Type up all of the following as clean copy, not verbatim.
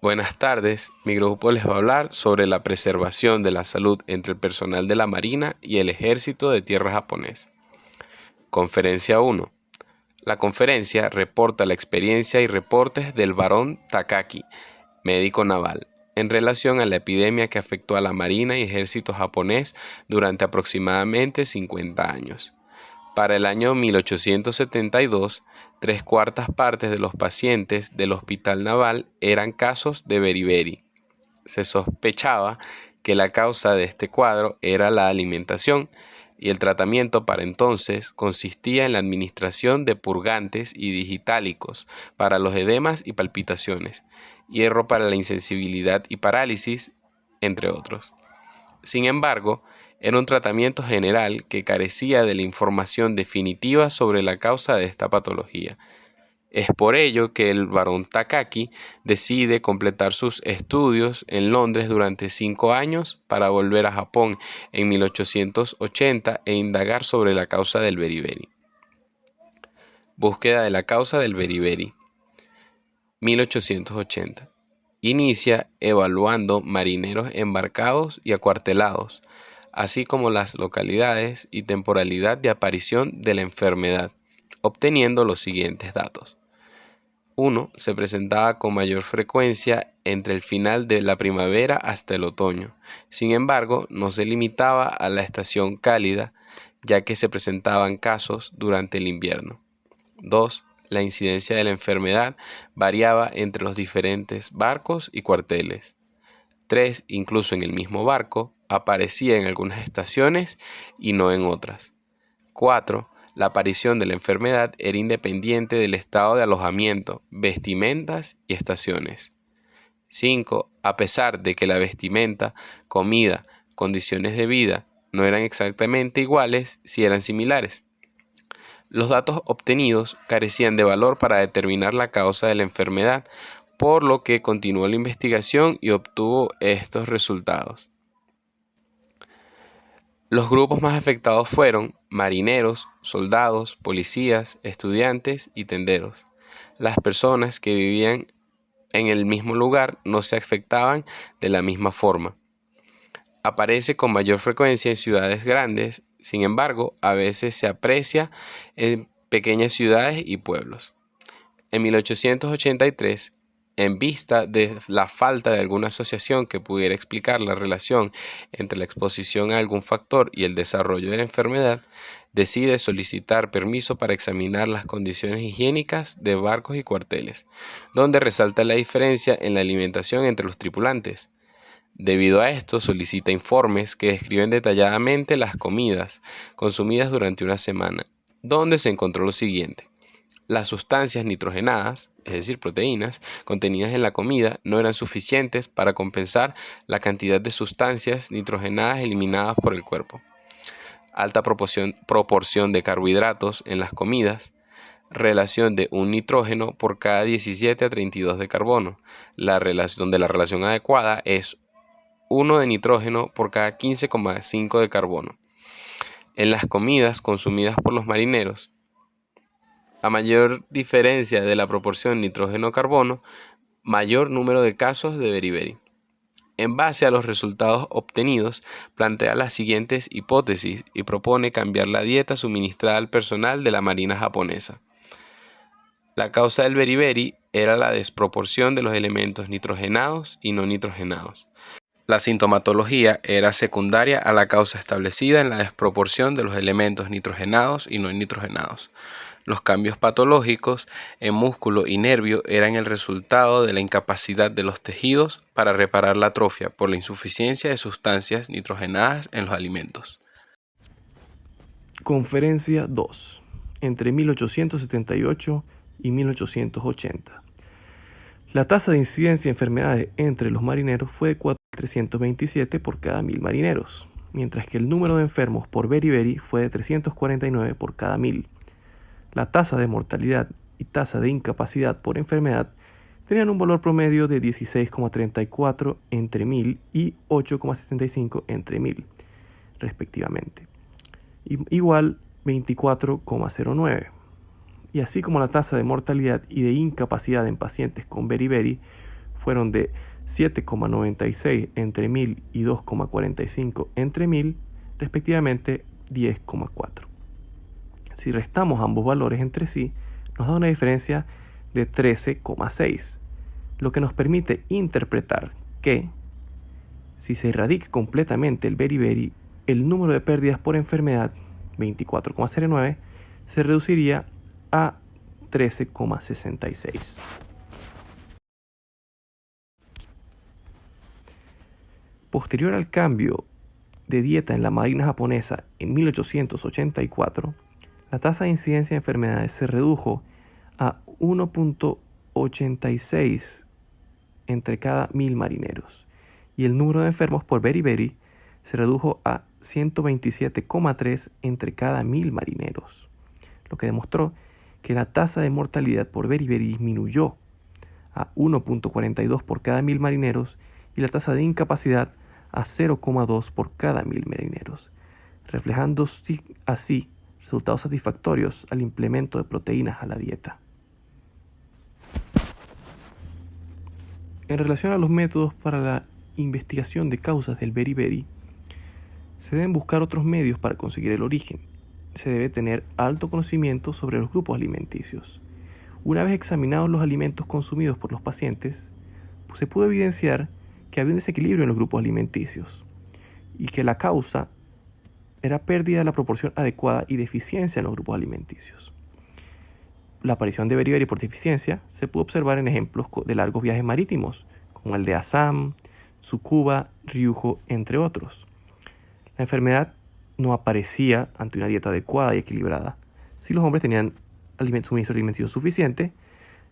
Buenas tardes, mi grupo les va a hablar sobre la preservación de la salud entre el personal de la Marina y el Ejército de Tierra japonés. Conferencia 1. La conferencia reporta la experiencia y reportes del barón Takaki, médico naval, en relación a la epidemia que afectó a la Marina y Ejército japonés durante aproximadamente 50 años. Para el año 1872, 3/4 de los pacientes del Hospital Naval eran casos de beriberi. Se sospechaba que la causa de este cuadro era la alimentación y el tratamiento para entonces consistía en la administración de purgantes y digitálicos para los edemas y palpitaciones, hierro para la insensibilidad y parálisis, entre otros. Sin embargo, era un tratamiento general que carecía de la información definitiva sobre la causa de esta patología. Es por ello que el barón Takaki decide completar sus estudios en Londres durante 5 años para volver a Japón en 1880 e indagar sobre la causa del beriberi. Búsqueda de la causa del beriberi. 1880. Inicia evaluando marineros embarcados y acuartelados, así como las localidades y temporalidad de aparición de la enfermedad, obteniendo los siguientes datos. 1. Se presentaba con mayor frecuencia entre el final de la primavera hasta el otoño. Sin embargo, no se limitaba a la estación cálida, ya que se presentaban casos durante el invierno. 2. La incidencia de la enfermedad variaba entre los diferentes barcos y cuarteles. 3. Incluso en el mismo barco, aparecía en algunas estaciones y no en otras. 4. La aparición de la enfermedad era independiente del estado de alojamiento, vestimentas y estaciones. 5. A pesar de que la vestimenta, comida, condiciones de vida no eran exactamente iguales, sí eran similares. Los datos obtenidos carecían de valor para determinar la causa de la enfermedad, por lo que continuó la investigación y obtuvo estos resultados. Los grupos más afectados fueron marineros, soldados, policías, estudiantes y tenderos. Las personas que vivían en el mismo lugar no se afectaban de la misma forma. Aparece con mayor frecuencia en ciudades grandes, sin embargo, a veces se aprecia en pequeñas ciudades y pueblos. En 1883, en vista de la falta de alguna asociación que pudiera explicar la relación entre la exposición a algún factor y el desarrollo de la enfermedad, decide solicitar permiso para examinar las condiciones higiénicas de barcos y cuarteles, donde resalta la diferencia en la alimentación entre los tripulantes. Debido a esto, solicita informes que describen detalladamente las comidas consumidas durante una semana, donde se encontró lo siguiente. Las sustancias nitrogenadas, es decir, proteínas, contenidas en la comida no eran suficientes para compensar la cantidad de sustancias nitrogenadas eliminadas por el cuerpo. Alta proporción de carbohidratos en las comidas, relación de un nitrógeno por cada 17 a 32 de carbono, donde la relación adecuada es 1 de nitrógeno por cada 15,5 de carbono. En las comidas consumidas por los marineros, a mayor diferencia de la proporción nitrógeno-carbono, mayor número de casos de beriberi. En base a los resultados obtenidos, plantea las siguientes hipótesis y propone cambiar la dieta suministrada al personal de la Marina japonesa. La causa del beriberi era la desproporción de los elementos nitrogenados y no nitrogenados. La sintomatología era secundaria a la causa establecida en la desproporción de los elementos nitrogenados y no nitrogenados. Los cambios patológicos en músculo y nervio eran el resultado de la incapacidad de los tejidos para reparar la atrofia por la insuficiencia de sustancias nitrogenadas en los alimentos. Conferencia 2. Entre 1878 y 1880. La tasa de incidencia de enfermedades entre los marineros fue de 427 por cada 1000 marineros, mientras que el número de enfermos por beriberi fue de 349 por cada 1000. La tasa de mortalidad y tasa de incapacidad por enfermedad tenían un valor promedio de 16,34 entre 1000 y 8,75 entre 1000, respectivamente, igual 24,09. Y así como la tasa de mortalidad y de incapacidad en pacientes con beriberi fueron de 7,96 entre 1000 y 2,45 entre 1000, respectivamente 10,4. Si restamos ambos valores entre sí, nos da una diferencia de 13,6, lo que nos permite interpretar que, si se erradica completamente el beriberi, el número de pérdidas por enfermedad, 24,09, se reduciría a 13,66. Posterior al cambio de dieta en la marina japonesa en 1884, la tasa de incidencia de enfermedades se redujo a 1,86 entre cada 1000 marineros, y el número de enfermos por beriberi se redujo a 127,3 entre cada 1000 marineros, lo que demostró que la tasa de mortalidad por beriberi disminuyó a 1,42 por cada 1000 marineros y la tasa de incapacidad a 0,2 por cada 1000 marineros, reflejando así resultados satisfactorios al implemento de proteínas a la dieta. En relación a los métodos para la investigación de causas del beriberi, se deben buscar otros medios para conseguir el origen. Se debe tener alto conocimiento sobre los grupos alimenticios. Una vez examinados los alimentos consumidos por los pacientes, se pudo evidenciar que había un desequilibrio en los grupos alimenticios y que la causa era pérdida de la proporción adecuada y deficiencia en los grupos alimenticios. La aparición de beriberi por deficiencia se pudo observar en ejemplos de largos viajes marítimos, como el de Assam, Tsukuba, Ryūhō, entre otros. La enfermedad no aparecía ante una dieta adecuada y equilibrada si los hombres tenían suministro alimenticio suficiente,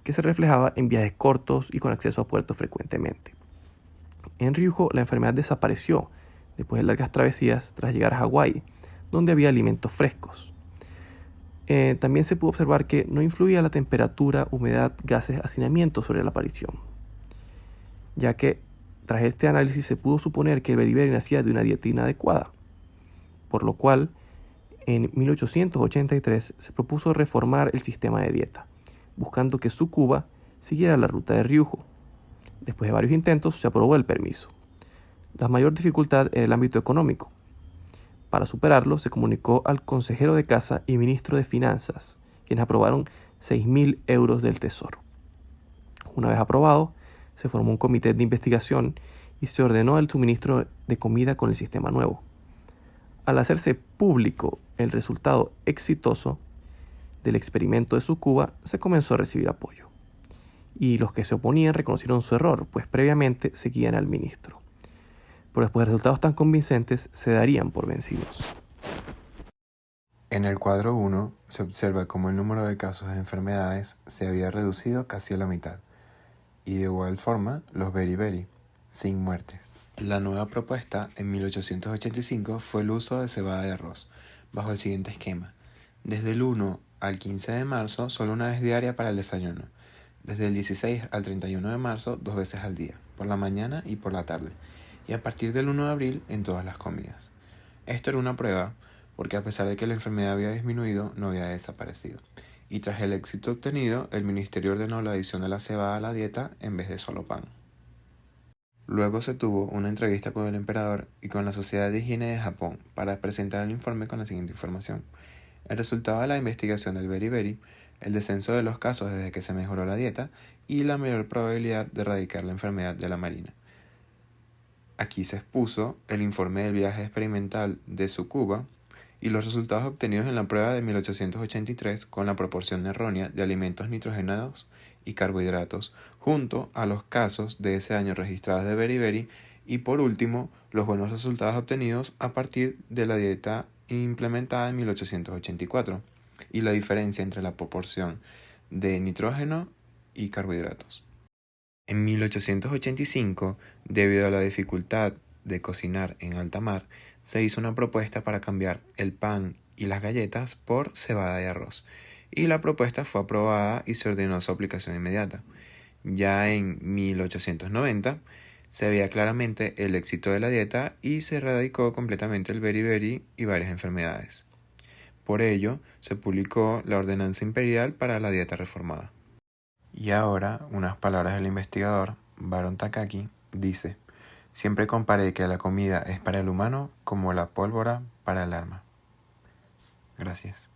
que se reflejaba en viajes cortos y con acceso a puertos frecuentemente. En Ryūhō la enfermedad desapareció después de largas travesías tras llegar a Hawái, donde había alimentos frescos. También se pudo observar que no influía la temperatura, humedad, gases, hacinamiento sobre la aparición, ya que tras este análisis se pudo suponer que el beriberi nacía de una dieta inadecuada, por lo cual en 1883 se propuso reformar el sistema de dieta, buscando que Tsukuba siguiera la ruta de Ryūhō. Después de varios intentos se aprobó el permiso. La mayor dificultad era el ámbito económico. Para superarlo se comunicó al consejero de Casa y ministro de Finanzas, quienes aprobaron 6.000 euros del Tesoro. Una vez aprobado, se formó un comité de investigación y se ordenó el suministro de comida con el sistema nuevo. Al hacerse público el resultado exitoso del experimento de Tsukuba, se comenzó a recibir apoyo. Y los que se oponían reconocieron su error, pues previamente seguían al ministro. Pero después de resultados tan convincentes, se darían por vencidos. En el cuadro 1 se observa cómo el número de casos de enfermedades se había reducido casi a la mitad, y de igual forma los beriberi, sin muertes. La nueva propuesta en 1885 fue el uso de cebada de arroz, bajo el siguiente esquema. Desde el 1 al 15 de marzo, solo una vez diaria para el desayuno. Desde el 16 al 31 de marzo, 2 veces al día, por la mañana y por la tarde. Y a partir del 1 de abril, en todas las comidas. Esto era una prueba, porque a pesar de que la enfermedad había disminuido, no había desaparecido. Y tras el éxito obtenido, el ministerio ordenó la adición de la cebada a la dieta en vez de solo pan. Luego se tuvo una entrevista con el emperador y con la Sociedad de Higiene de Japón para presentar el informe con la siguiente información. El resultado de la investigación del beriberi, el descenso de los casos desde que se mejoró la dieta y la mayor probabilidad de erradicar la enfermedad de la marina. Aquí se expuso el informe del viaje experimental de Tsukuba y los resultados obtenidos en la prueba de 1883 con la proporción errónea de alimentos nitrogenados y carbohidratos, junto a los casos de ese año registrados de beriberi y por último los buenos resultados obtenidos a partir de la dieta implementada en 1884 y la diferencia entre la proporción de nitrógeno y carbohidratos. En 1885, debido a la dificultad de cocinar en alta mar, se hizo una propuesta para cambiar el pan y las galletas por cebada de arroz, y la propuesta fue aprobada y se ordenó su aplicación inmediata. Ya en 1890 se veía claramente el éxito de la dieta y se erradicó completamente el beriberi y varias enfermedades. Por ello, se publicó la Ordenanza Imperial para la Dieta Reformada. Y ahora, unas palabras del investigador Baron Takaki, dice: siempre comparé que la comida es para el humano como la pólvora para el arma. Gracias.